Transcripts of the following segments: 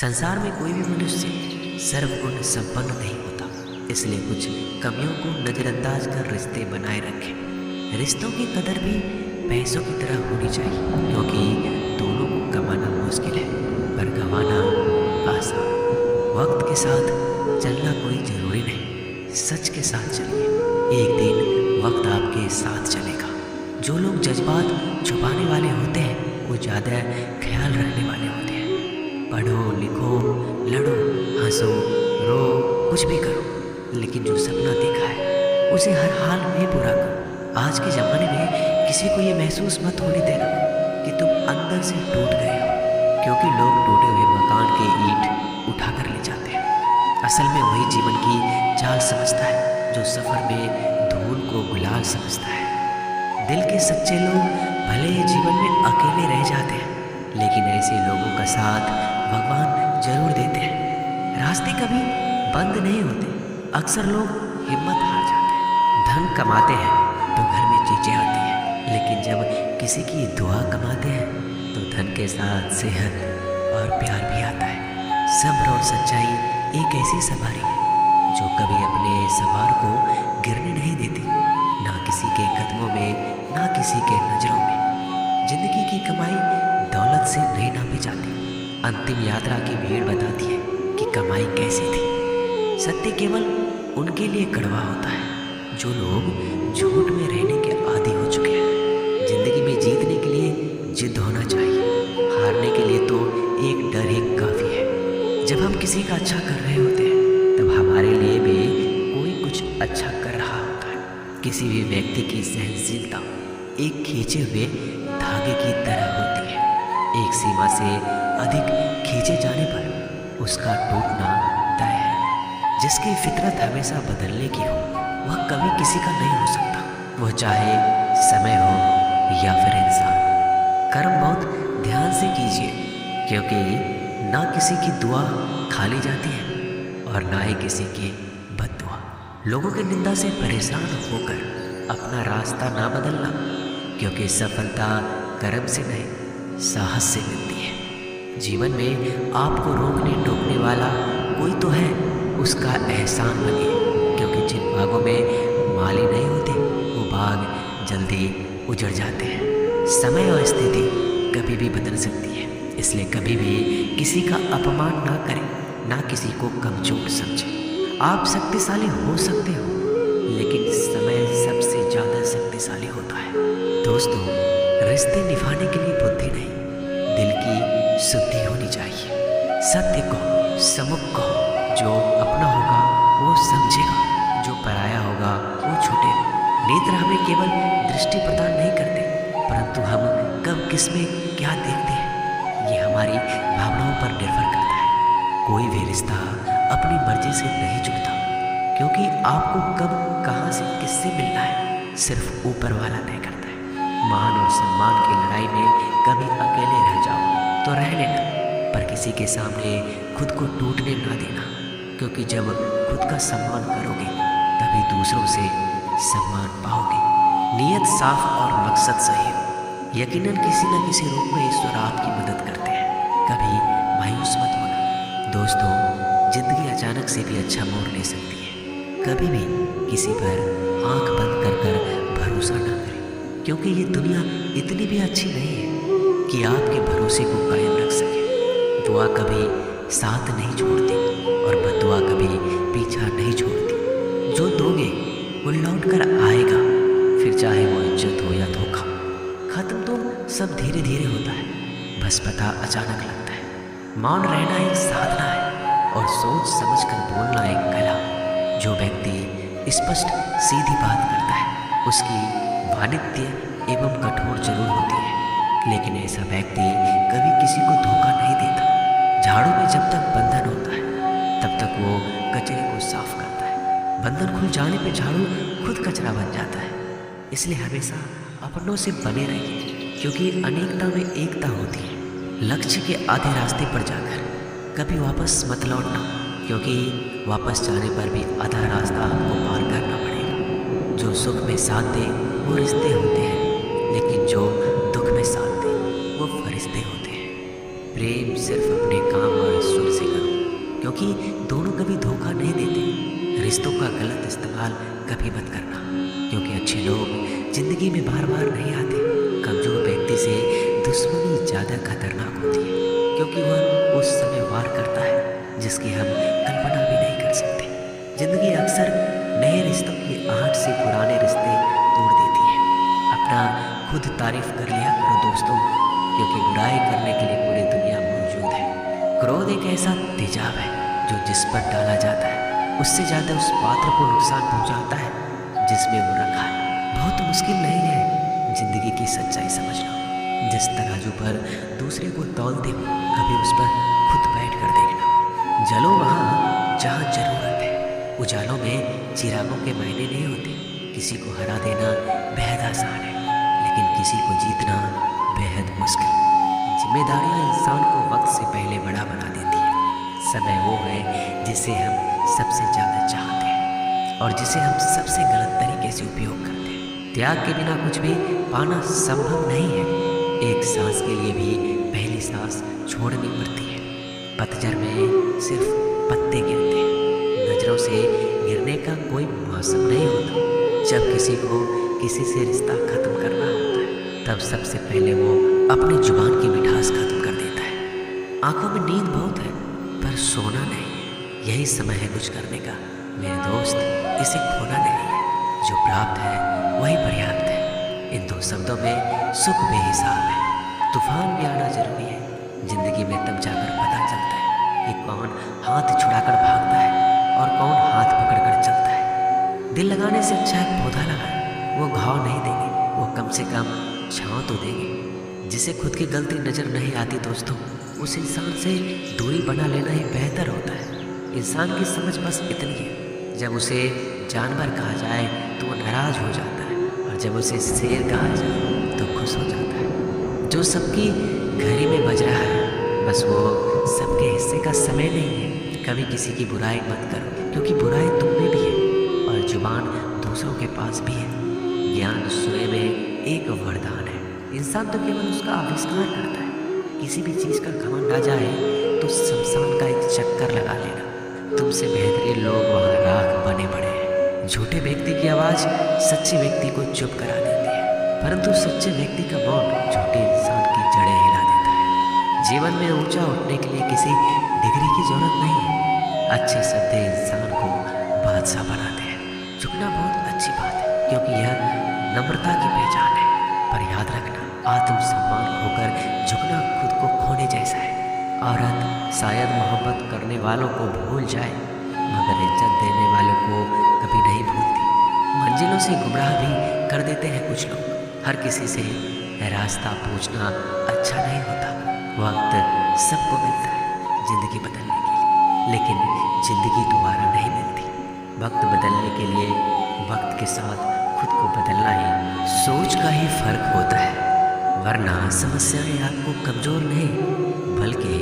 संसार में कोई भी मनुष्य सर्वगुण संपन्न नहीं होता, इसलिए कुछ कमियों को नज़रअंदाज कर रिश्ते बनाए रखें। रिश्तों की कदर भी पैसों की तरह होनी चाहिए, क्योंकि दोनों को कमाना मुश्किल है पर गंवाना आसान। वक्त के साथ चलना कोई ज़रूरी नहीं, सच के साथ चलिए, एक दिन वक्त आपके साथ चलेगा। जो लोग जज्बात छुपाने वाले होते हैं वो ज़्यादा ख्याल रखने वाले होते हैं। पढ़ो लिखो, लड़ो, हंसो, रो, कुछ भी करो, लेकिन जो सपना देखा है उसे हर हाल में पूरा करो। आज के ज़माने में किसी को ये महसूस मत होने देना कि तुम अंदर से टूट गए हो, क्योंकि लोग टूटे हुए मकान के ईंट उठा कर ले जाते हैं। असल में वही जीवन की चाल समझता है जो सफ़र में धूल को गुलाल समझता है। दिल के सच्चे लोग भले ही जीवन में अकेले रह जाते हैं, लेकिन ऐसे लोगों का साथ भगवान जरूर देते हैं। रास्ते कभी बंद नहीं होते, अक्सर लोग हिम्मत हार जाते हैं। धन कमाते हैं तो घर में चीजें आती हैं, लेकिन जब किसी की दुआ कमाते हैं तो धन के साथ सेहत और प्यार भी आता है। सब्र और सच्चाई एक ऐसी सवारी है जो कभी अपने सवार को गिरने नहीं देती, ना किसी के कदमों में, ना किसी के नजरों में। जिंदगी की कमाई दौलत से नहीं नापी जाती, अंतिम यात्रा की भीड़ बताती है कि कमाई कैसी थी। सत्य केवल उनके लिए कड़वा होता है जो लोग झूठ में रहने के आदी हो चुके हैं। जिंदगी में जीतने के लिए जिद होना चाहिए, हारने के लिए तो एक डर ही काफ़ी है। जब हम किसी का अच्छा कर रहे होते हैं तब हमारे लिए भी कोई कुछ अच्छा कर रहा होता है। किसी भी व्यक्ति की सहनशीलता एक खींचे हुए धागे की तरह होती है। एक सीमा से अधिक खींचे जाने पर उसका टूटना तय है। जिसकी फितरत हमेशा बदलने की हो वह कभी किसी का नहीं हो सकता, वह चाहे समय हो या फिर इंसान। कर्म बहुत ध्यान से कीजिए, क्योंकि ना किसी की दुआ खाली जाती है और ना ही किसी की बद्दुआ। लोगों की निंदा से परेशान होकर अपना रास्ता ना बदलना, क्योंकि सफलता कर्म से नहीं साहस से मिलती है। जीवन में आपको रोकने टोकने वाला कोई तो है, उसका एहसान बनिए, क्योंकि जिन बागों में माली नहीं होते वो बाग जल्दी उजड़ जाते हैं। समय और स्थिति कभी भी बदल सकती है, इसलिए कभी भी किसी का अपमान ना करें, ना किसी को कमजोर समझें। आप शक्तिशाली हो सकते हो, लेकिन समय सबसे ज़्यादा शक्तिशाली होता है। दोस्तों, रिश्ते निभाने के लिए बुद्धि नहीं, दिल की शुद्धि होनी चाहिए। सत्य कहो, समुख कहो, जो अपना होगा वो समझेगा, जो पराया होगा वो छूटेगा। नेत्र हमें केवल दृष्टि प्रदान नहीं करते, परंतु हम कब किस में क्या देखते हैं ये हमारी भावनाओं पर निर्भर करता है। कोई भी रिश्ता अपनी मर्जी से नहीं जुड़ता, क्योंकि आपको कब कहाँ से किससे मिलना है सिर्फ ऊपर वाला तय करता है। मान और सम्मान की लड़ाई में कभी अकेले रह जाओ तो रह लेना, पर किसी के सामने खुद को टूटने ना देना, क्योंकि जब खुद का सम्मान करोगे तभी दूसरों से सम्मान पाओगे। नीयत साफ और मकसद सही हो, यकीनन किसी न किसी रूप में ईश्वर आपकी मदद करते हैं। कभी मायूस मत होना। दोस्तों, जिंदगी अचानक से भी अच्छा मोड़ ले सकती है। कभी भी किसी पर आंख बंद कर भरोसा ना करें, क्योंकि ये दुनिया इतनी भी अच्छी नहीं है कि आपके भरोसे को कायम रख सके। दुआ कभी साथ नहीं छोड़ती और बद्दुआ कभी पीछा नहीं छोड़ती। जो दोगे वो लौट कर आएगा, फिर चाहे वो इज्जत हो या धोखा। खत्म तो सब धीरे धीरे होता है, बस पता अचानक लगता है। मौन रहना एक साधना है और सोच समझ कर बोलना एक कला। जो व्यक्ति स्पष्ट सीधी बात करता है उसकी वाणिज्य एवं कठोर जरूर होती है, लेकिन ऐसा व्यक्ति कभी किसी को धोखा नहीं देता। झाड़ू में जब तक बंधन होता है तब तक वो कचरे को साफ करता है। बंधन खुल जाने पे झाड़ू खुद कचरा बन जाता है। इसलिए हमेशा अपनों से बने रहिए, क्योंकि अनेकता में एकता होती है। लक्ष्य के आधे रास्ते पर जाकर कभी वापस मत लौटना, क्योंकि वापस जाने पर भी आधा रास्ता आपको पार करना पड़ेगा। जो सुख में साथ दे वो रिश्ते होते हैं, लेकिन जो दुख में साथ दे वो फरिश्ते होते हैं। प्रेम सिर्फ अपने काम और ईश्वर से क्योंकि दोनों कभी धोखा नहीं देते। रिश्तों का गलत इस्तेमाल कभी मत करना, क्योंकि अच्छे लोग जिंदगी में बार बार नहीं आते। कमजोर व्यक्ति से दुश्मनी ज़्यादा खतरनाक होती है, क्योंकि वह उस समय वार करता है जिसकी हम कल्पना भी नहीं कर सकते। जिंदगी अक्सर नए रिश्तों की आहट से पुराने रिश्ते तोड़ देती है। अपना खुद तारीफ कर लिया करो दोस्तों, क्योंकि बुराई करने के लिए पूरी दुनिया मौजूद है। क्रोध एक ऐसा तेजाब है जो जिस पर डाला जाता है उससे ज़्यादा उस पात्र को नुकसान पहुंचाता है जिसमें वो रखा है। बहुत मुश्किल नहीं है जिंदगी की सच्चाई समझना। जिस तराजू पर दूसरे को तौलते हो कभी उस पर खुद बैठ कर देखना। जलो वहाँ जहाँ जरूरत है। उजालों में चिरागों के मायने नहीं होते। किसी को हरा देना बेहद आसान है, लेकिन किसी को जीतना बेहद मुश्किल। जिम्मेदारियाँ इंसान को वक्त से पहले बड़ा बना देती है। समय वो है जिसे हम सबसे ज़्यादा चाहते हैं और जिसे हम सबसे गलत तरीके से उपयोग करते हैं। त्याग के बिना कुछ भी पाना संभव नहीं है। एक सांस के लिए भी पहली सांस छोड़नी पड़ती है। पतझड़ में सिर्फ पत्ते गिरते हैं। नजरों से गिरने का कोई मौसम नहीं होता। जब किसी को किसी से रिश्ता खत्म करना होता है तब सबसे पहले वो अपनी जुबान की मिठास खत्म कर देता है। आंखों में नींद बहुत है पर सोना नहीं। यही समय है कुछ करने का मेरे दोस्त, इसे खोना नहीं है। जो प्राप्त है वही पर्याप्त है। इन दो शब्दों में सुख बेहिसाब है। तूफान भी आना जरूरी है। जिंदगी में तब जाकर पता चलता है कि कौन हाथ छुड़ाकर भागता है और कौन हाथ पकड़कर चलता है। दिल लगाने से अच्छा है पौधा लगाए। वो घाव नहीं देंगे, वो कम से कम छाँव तो देंगे। जिसे खुद की गलती नज़र नहीं आती दोस्तों, उस इंसान से दूरी बना लेना ही बेहतर होता है। इंसान की समझ बस इतनी है, जब उसे जानवर कहा जाए तो वो नाराज हो जाता है, और जब उसे शेर कहा जाए तो खुश हो जाता है। जो सबकी घड़ी में बज रहा है बस वो सबके हिस्से का समय नहीं है। कभी किसी की बुराई मत करो, क्योंकि बुराई तुम में भी है और जुबान दूसरों के पास भी है। ज्ञान स्वयं में एक वरदान है। इंसान तो केवल उसका आविष्कार करता है। किसी भी चीज़ का घमंड आ जाए तो शमशान का एक चक्कर लगा लेना। तुमसे बेहतरीन लोग वहाँ राख बने पड़े हैं। झूठे व्यक्ति की आवाज़ सच्चे व्यक्ति को चुप करा देती है, परंतु सच्चे व्यक्ति का मौन झूठे इंसान की जड़ें हिला देता है। जीवन में ऊंचा उठने के लिए किसी डिग्री की जरूरत नहीं है। अच्छे शब्द इंसान को बादशाह बनाते हैं। झुकना बहुत अच्छी बात है, क्योंकि यह नम्रता की पहचान है। पर याद रखना, आत्मसम्मान खोकर झुकना खुद को खोने जैसा है। औरत शायद मोहब्बत करने वालों को भूल जाए, मगर इज्जत देने वालों को कभी नहीं भूलती। मंजिलों से गुमराह भी कर देते हैं कुछ लोग। हर किसी से रास्ता पूछना अच्छा नहीं होता। वक्त सबको मिलता है ज़िंदगी बदलने के लिए, लेकिन ज़िंदगी दोबारा नहीं मिलती। वक्त बदलने के लिए वक्त के साथ खुद को बदलना ही सोच का ही फर्क होता है। वरना समस्याएं आपको कमज़ोर नहीं बल्कि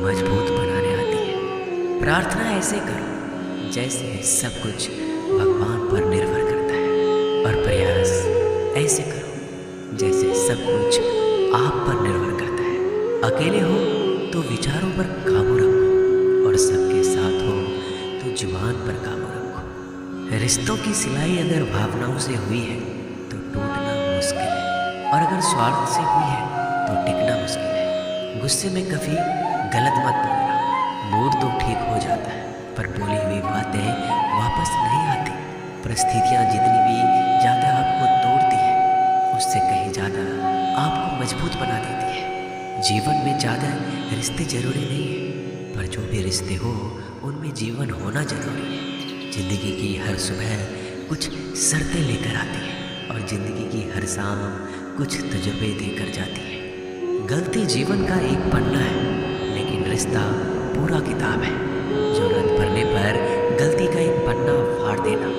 मजबूत बनाने आती है। प्रार्थना ऐसे करो जैसे सब कुछ भगवान पर निर्भर करता है, और प्रयास ऐसे करो जैसे सब कुछ आप पर निर्भर करता है। अकेले हो तो विचारों पर काबू रखो, और सबके साथ हो तो जुबान पर काबू रखो। रिश्तों की सिलाई अगर भावनाओं से हुई है तो टूटना मुश्किल है, और अगर स्वार्थ से हुई है तो टिकना मुश्किल है। गुस्से में कभी गलत मत बोलना। मूड तो ठीक हो जाता है, पर बोली हुई बातें वापस नहीं आती। परिस्थितियाँ जितनी भी ज़्यादा आपको तोड़ती है, उससे कहीं ज़्यादा आपको मजबूत बना देती है। जीवन में ज़्यादा रिश्ते जरूरी नहीं है, पर जो भी रिश्ते हो उनमें जीवन होना जरूरी है। ज़िंदगी की हर सुबह कुछ शर्तें लेकर आती है, और ज़िंदगी की हर शाम कुछ तजुर्बे देकर जाती है। गलती जीवन का एक पन्ना है, लेकिन रिश्ता पूरा किताब है। जरूरत पड़ने पर गलती का एक पन्ना फाड़ देना,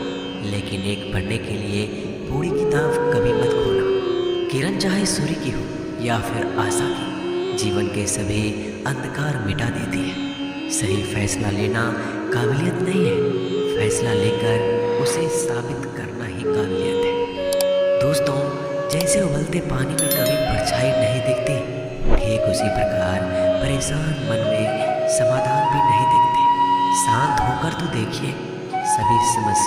लेकिन एक पढ़ने के लिए पूरी किताब कभी मत खोना। किरण चाहे सूर्य की हो या फिर आशा की, जीवन के सभी अंधकार मिटा देती है। सही फैसला लेना काबिलियत नहीं है, फैसला लेकर उसे साबित करना ही काबिलियत है। दोस्तों, जैसे उबलते पानी में कभी परछाई नहीं दिखती, ठीक उसी प्रकार परेशान मन में समाधान भी नहीं दिखते। शांत होकर तो देखिए, सभी समस्या